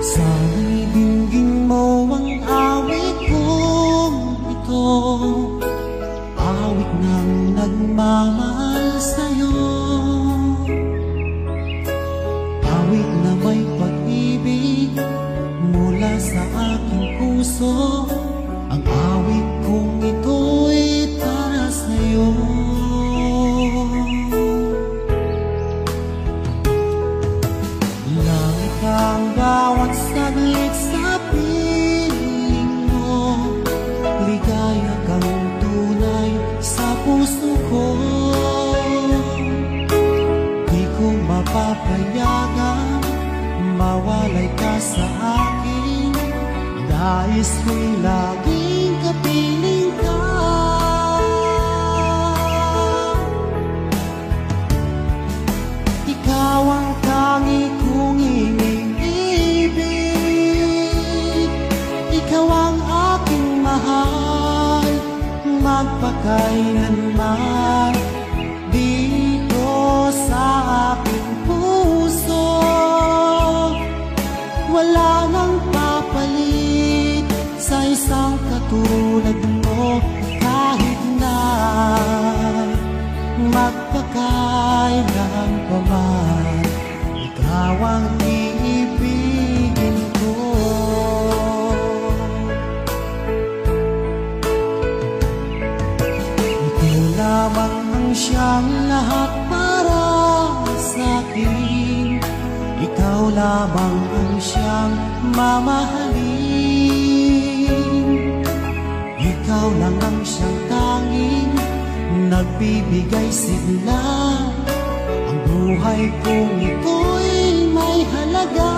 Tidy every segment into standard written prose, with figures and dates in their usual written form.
Sana'y dinggin mo ang awit kong ito, awit ng nagmamahal sa'yo, awit na may pag-ibig mula sa aking puso. Ang awit kong ito'y para sa'yo. Langit ang bawat saglit sa piling mo, ligaya kang tunay sa puso ko. Di ko mapapayagan mawalay ka sa akin, nais ko'y laging kapiling ka. Ikaw ang tangi kong iniibig, ikaw ang aking mahal, magpakailanman dito sa aking puso. Wala nang papalit sa isang katulad mo, kahit na magpakailan pa man, ikaw ang iibigin ko. Ikaw lamang ang siyang lahat para sa'kin, ikaw lamang ang siyang mamahalin, ikaw lang ang siyang tanging nagbibigay sigla. Ang buhay kong ito'y may halaga.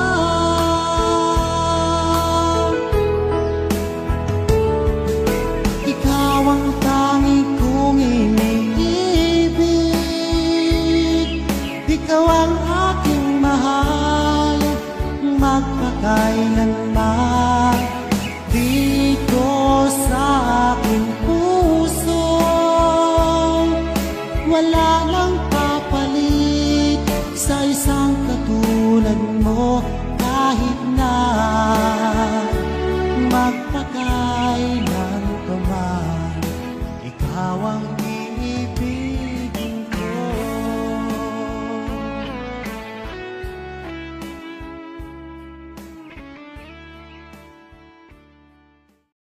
Ikaw ang tanging kong iniibig, ikaw ang aking mahal, magpakailanman dito sa aking puso. Wala nang papalit sa isang katulad mo,